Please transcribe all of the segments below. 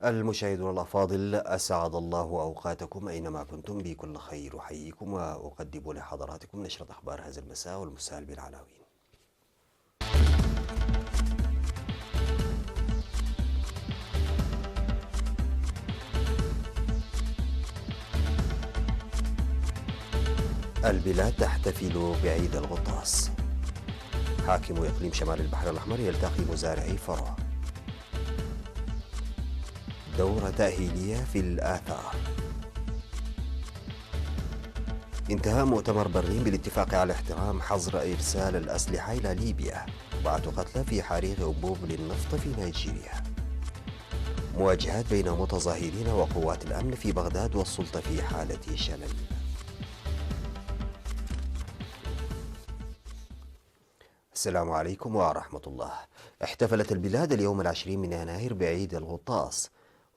المشاهدون الأفاضل، أسعد الله أوقاتكم أينما كنتم بكل خير. أحييكم وأقدم لحضراتكم نشرة أخبار هذا المساء والمساء بالعناوين. البلاد تحتفل بعيد الغطاس. حاكم إقليم شمال البحر الأحمر يلتقي مزارعي فرع. دورة تأهيلية في الآثار. انتهاء مؤتمر برلين بالاتفاق على احترام حظر إرسال الأسلحة إلى ليبيا. 4 قتلى في حريق أنبوب للنفط في نيجيريا. مواجهات بين متظاهرين وقوات الأمن في بغداد والسلطة في حالة شلل. السلام عليكم ورحمة الله. احتفلت البلاد اليوم 20 من يناير بعيد الغطاس،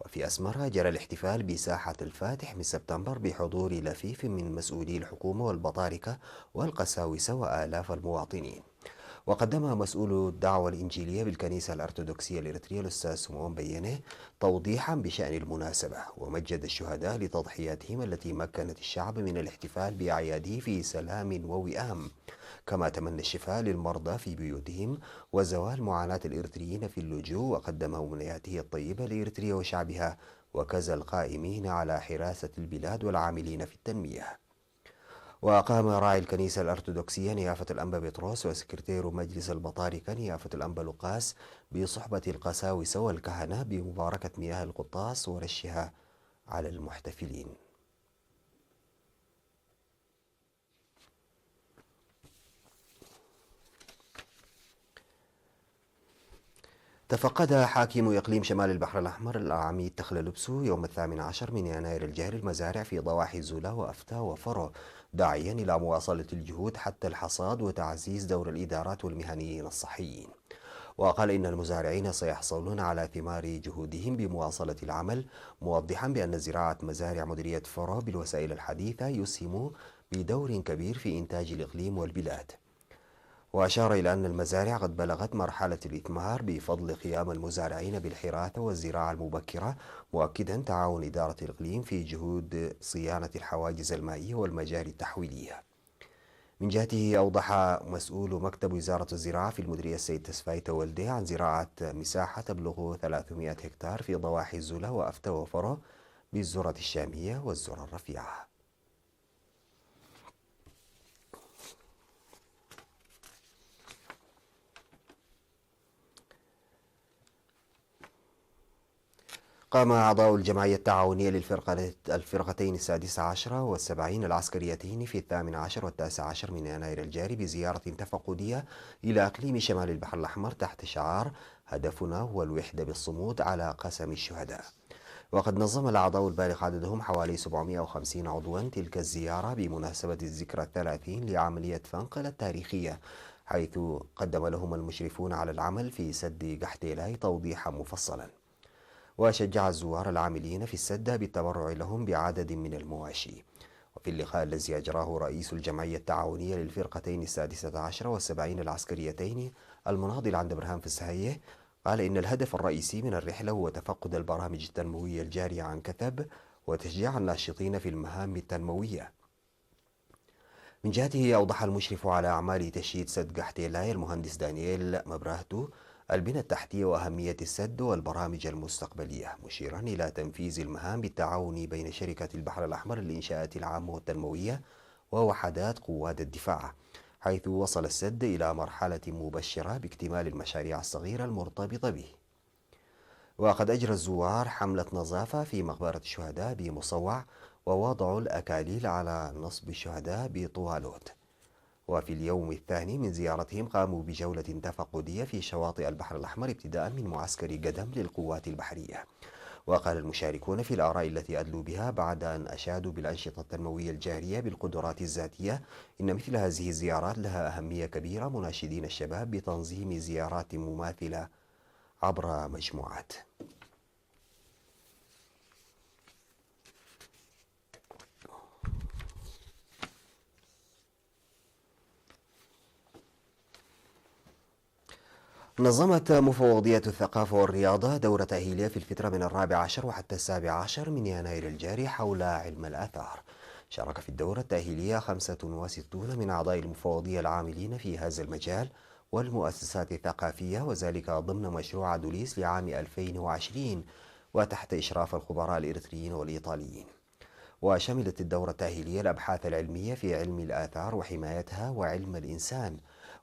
وفي أسمرها جرى الاحتفال بساحة الفاتح من سبتمبر بحضور لفيف من مسؤولي الحكومة والبطاركة والقساوسة وآلاف المواطنين. وقدم مسؤول الدعوة الإنجيلية بالكنيسة الأرثوذكسية الإريترية الأستاذ سمعون بينه توضيحا بشأن المناسبة، ومجد الشهداء لتضحياتهم التي مكنت الشعب من الاحتفال بأعياده في سلام ووئام، كما تمنى الشفاء للمرضى في بيوتهم وزوال معاناة الإريتريين في اللجوء، وقدم أمنياته الطيبة لإريتريا وشعبها وكذا القائمين على حراسة البلاد والعاملين في التنمية. وقام راعي الكنيسة الأرثوذكسية نيافة الأنبا بطرس وسكرتير مجلس البطاركة نيافة الأنبا لوقاس بصحبة القساوسة والكهنة بمباركة مياه القطاس ورشها على المحتفلين. تفقد حاكم إقليم شمال البحر الأحمر العميد تخل لبسو يوم 18 من يناير الجاري المزارع في ضواحي زولا وأفتا وفرو، داعيا إلى مواصلة الجهود حتى الحصاد وتعزيز دور الإدارات والمهنيين الصحيين. وقال إن المزارعين سيحصلون على ثمار جهودهم بمواصلة العمل، موضحا بأن زراعة مزارع مديرية فرو بالوسائل الحديثة يسهم بدور كبير في إنتاج الإقليم والبلاد. وأشار إلى أن المزارع قد بلغت مرحلة الإثمار بفضل قيام المزارعين بالحراثة والزراعة المبكرة، مؤكدا تعاون إدارة الإقليم في جهود صيانة الحواجز المائية والمجاري التحويلية. من جهته أوضح مسؤول مكتب وزارة الزراعة في المديرية السيد تسفاي تولدي عن زراعة مساحة تبلغ 300 هكتار في ضواحي الزولا وأفتا وفرو بالذرة الشامية والذرة الرفيعة. قام أعضاء الجمعية التعاونية الفرقتين 16 و70 العسكريتين في 18 و19 من يناير الجاري بزيارة تفقدية إلى إقليم شمال البحر الأحمر تحت شعار هدفنا هو الوحدة بالصمود على قسم الشهداء. وقد نظم الأعضاء البالغ عددهم حوالي 750 عضوا تلك الزيارة بمناسبة الذكرى 30 لعملية فنقل التاريخية، حيث قدم لهم المشرفون على العمل في سد قحطيلاي توضيحا مفصلا. وشجع الزوار العاملين في السدة بالتبرع لهم بعدد من المواشي. وفي اللقاء الذي أجراه رئيس الجمعية التعاونية للفرقتين 16 و70 العسكريتين المناضل عند برهان في السهية، قال إن الهدف الرئيسي من الرحلة هو تفقد البرامج التنموية الجارية عن كثب وتشجيع الناشطين في المهام التنموية. من جهته أوضح المشرف على أعمال تشييد سد قحطيلاي المهندس دانييل مبراهتو البنى التحتية وأهمية السد والبرامج المستقبلية، مشيرا إلى تنفيذ المهام بالتعاون بين شركة البحر الأحمر للإنشاءات العامة والتنموية ووحدات قوات الدفاع، حيث وصل السد إلى مرحلة مبشرة باكتمال المشاريع الصغيرة المرتبطة به. وقد أجرى الزوار حملة نظافة في مقبرة الشهداء بمصوع ووضع الأكاليل على نصب الشهداء بطوالوت. وفي اليوم الثاني من زيارتهم قاموا بجولة تفقدية في شواطئ البحر الأحمر ابتداء من معسكر قدم للقوات البحرية. وقال المشاركون في الآراء التي أدلوا بها بعد أن أشادوا بالأنشطة التنموية الجارية بالقدرات الذاتية إن مثل هذه الزيارات لها أهمية كبيرة، مناشدين الشباب بتنظيم زيارات مماثلة عبر مجموعات. نظمت مفوضية الثقافة والرياضة دورة تأهيلية في الفترة من 14 وحتى 17 من يناير الجاري حول علم الآثار. شارك في الدورة التأهيلية 65 من أعضاء المفوضية العاملين في هذا المجال والمؤسسات الثقافية، وذلك ضمن مشروع أدوليس لعام 2020 وتحت إشراف الخبراء الإريتريين والإيطاليين. وشملت الدورة التأهيلية الأبحاث العلمية في علم الآثار وحمايتها وعلم الإنسان.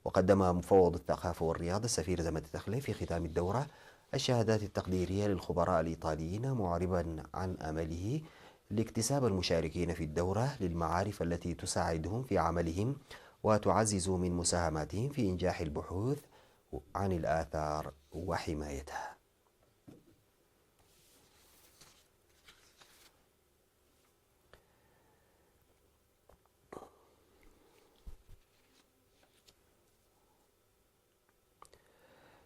وقدم مفوض الثقافة والرياضة السفير زمة التخلي في ختام الدورة الشهادات التقديرية للخبراء الإيطاليين، معربا عن أمله لاكتساب المشاركين في الدورة للمعارف التي تساعدهم في عملهم وتعزز من مساهماتهم في إنجاح البحوث عن الآثار وحمايتها.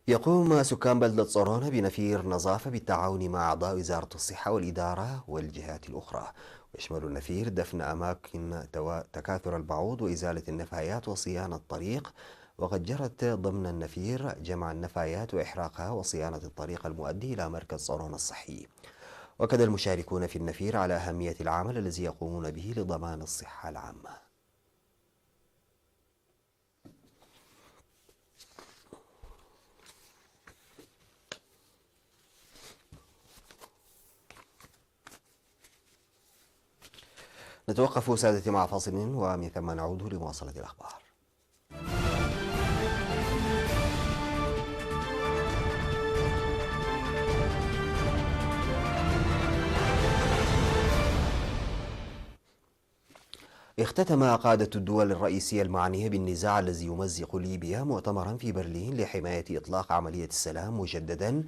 يقوم سكان بلدة صورونة بنفير نظافة بالتعاون مع أعضاء وزارة الصحة والإدارة والجهات الأخرى، ويشمل النفير دفن أماكن تكاثر البعوض وإزالة النفايات وصيانة الطريق. وقد جرت ضمن النفير جمع النفايات وإحراقها وصيانة الطريق المؤدي إلى مركز صورونة الصحي. وكذا المشاركون في النفير على أهمية العمل الذي يقومون به لضمان الصحة العامة. نتوقف سادتي مع فاصل ومن ثم نعود لمواصلة الأخبار. اختتم قادة الدول الرئيسية المعنية بالنزاع الذي يمزق ليبيا مؤتمرا في برلين لحماية إطلاق عملية السلام مجددا،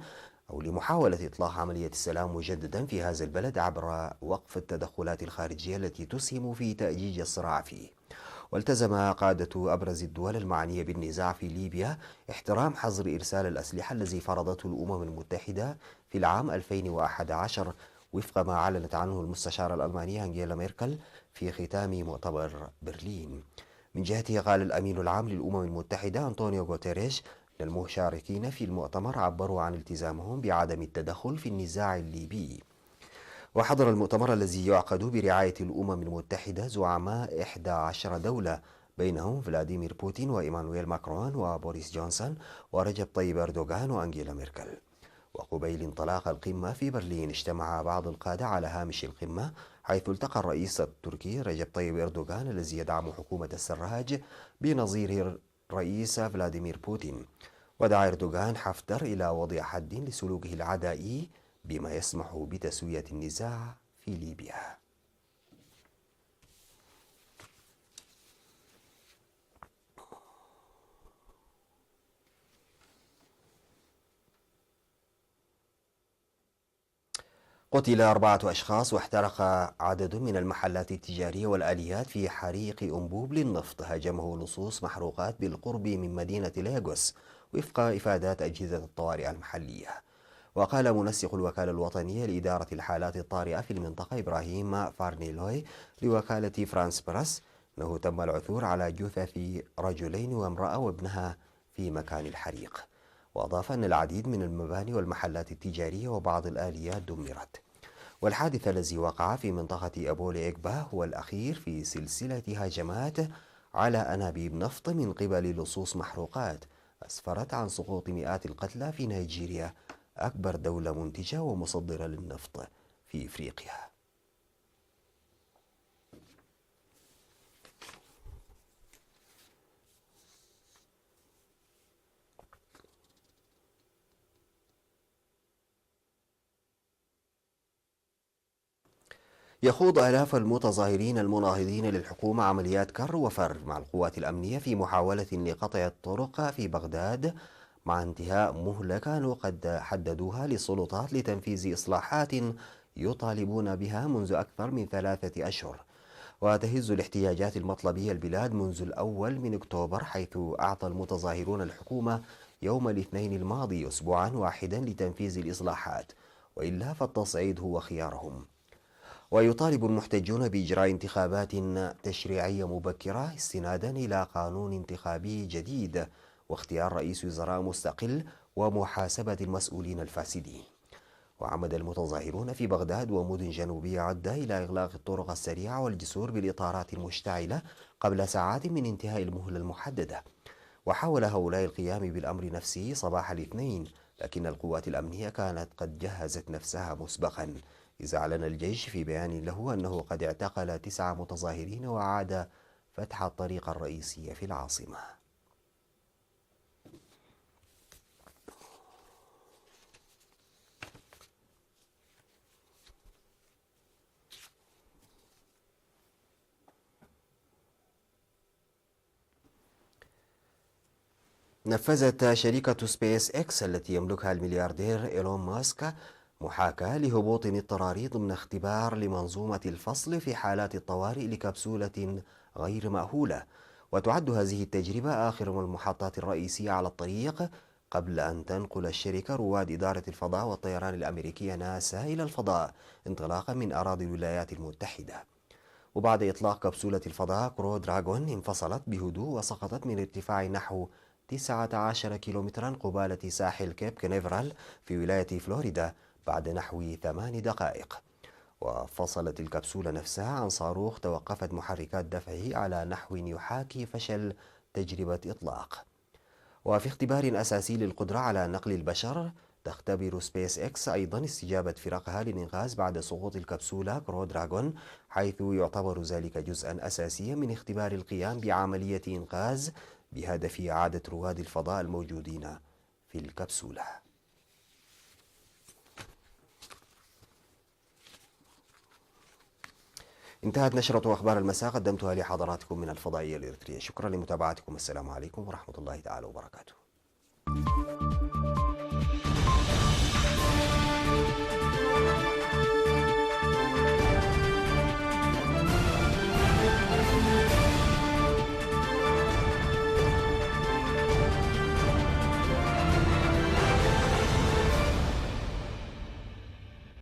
أو لمحاولة إطلاق عملية السلام مجددا في هذا البلد عبر وقف التدخلات الخارجية التي تسهم في تأجيج الصراع فيه. والتزم قادة أبرز الدول المعنية بالنزاع في ليبيا احترام حظر إرسال الأسلحة الذي فرضته الأمم المتحدة في العام 2011 وفق ما أعلنت عنه المستشارة الألمانية أنجيلا ميركل في ختام مؤتمر برلين. من جهته قال الأمين العام للأمم المتحدة أنطونيو غوتيريش أن المشاركين في المؤتمر عبروا عن التزامهم بعدم التدخل في النزاع الليبي. وحضر المؤتمر الذي يعقد برعاية الأمم المتحدة زعماء 11 دولة، بينهم فلاديمير بوتين وإيمانويل ماكرون وبوريس جونسون ورجب طيب أردوغان وأنجيلا ميركل. وقبيل انطلاق القمة في برلين اجتمع بعض القادة على هامش القمة، حيث التقى الرئيس التركي رجب طيب أردوغان الذي يدعم حكومة السراج بنظيره الرئيس فلاديمير بوتين. ودعا أردوغان حفتر إلى وضع حد لسلوكه العدائي بما يسمح بتسوية النزاع في ليبيا. قتل 4 أشخاص واحترق عدد من المحلات التجارية والآليات في حريق أنبوب للنفط هاجمه لصوص محروقات بالقرب من مدينة لاغوس وفق إفادات أجهزة الطوارئ المحلية. وقال منسق الوكالة الوطنية لإدارة الحالات الطارئة في المنطقة إبراهيم فارنيلوي لوكالة فرانس بريس أنه تم العثور على جثث رجلين وامرأة وابنها في مكان الحريق. وأضاف أن العديد من المباني والمحلات التجارية وبعض الآليات دمرت. والحادث الذي وقع في منطقة أبولي إكبا هو الأخير في سلسلة هجمات على أنابيب نفط من قبل لصوص محروقات أسفرت عن سقوط مئات القتلى في نيجيريا، أكبر دولة منتجة ومصدرة للنفط في إفريقيا. يخوض آلاف المتظاهرين المناهضين للحكومة عمليات كر وفر مع القوات الأمنية في محاولة لقطع الطرق في بغداد مع انتهاء مهلة كانوا قد حددوها للسلطات لتنفيذ إصلاحات يطالبون بها منذ أكثر من 3 أشهر. وتهز الاحتياجات المطلبية البلاد منذ الأول من أكتوبر، حيث أعطى المتظاهرون الحكومة يوم الاثنين الماضي أسبوعا واحدا لتنفيذ الإصلاحات، وإلا فالتصعيد هو خيارهم. ويطالب المحتجون بإجراء انتخابات تشريعية مبكرة استنادا إلى قانون انتخابي جديد واختيار رئيس وزراء مستقل ومحاسبة المسؤولين الفاسدين. وعمد المتظاهرون في بغداد ومدن جنوبية عدة إلى إغلاق الطرق السريعة والجسور بالإطارات المشتعلة قبل ساعات من انتهاء المهلة المحددة. وحاول هؤلاء القيام بالأمر نفسه صباح الاثنين، لكن القوات الأمنية كانت قد جهزت نفسها مسبقا، إذ أعلن الجيش في بيان له أنه قد اعتقل 9 متظاهرين وأعاد فتح الطريق الرئيسي في العاصمة. نفذت شركة سبيس إكس التي يملكها الملياردير إيلون ماسك محاكاة لهبوط اضطراري ضمن اختبار لمنظومة الفصل في حالات الطوارئ لكبسولة غير مأهولة، وتعد هذه التجربة آخر المحطات الرئيسية على الطريق قبل أن تنقل الشركة رواد إدارة الفضاء والطيران الأمريكية ناسا إلى الفضاء انطلاقا من أراضي الولايات المتحدة. وبعد إطلاق كبسولة الفضاء كرو دراغون انفصلت بهدوء وسقطت من ارتفاع نحو 19 كيلومترا قبالة ساحل كيب كانيفرال في ولاية فلوريدا بعد نحو 8 دقائق. وفصلت الكبسولة نفسها عن صاروخ توقفت محركات دفعه على نحو يحاكي فشل تجربة إطلاق. وفي اختبار أساسي للقدرة على نقل البشر، تختبر سبيس إكس أيضا استجابة فرقها للإنقاذ بعد سقوط الكبسولة كرو دراغون، حيث يعتبر ذلك جزءا أساسيا من اختبار القيام بعملية إنقاذ بهدف إعادة رواد الفضاء الموجودين في الكبسولة. انتهت نشرة أخبار المساء قدمتها لحضراتكم من الفضائية الإريترية. شكرا لمتابعتكم. السلام عليكم ورحمة الله تعالى وبركاته.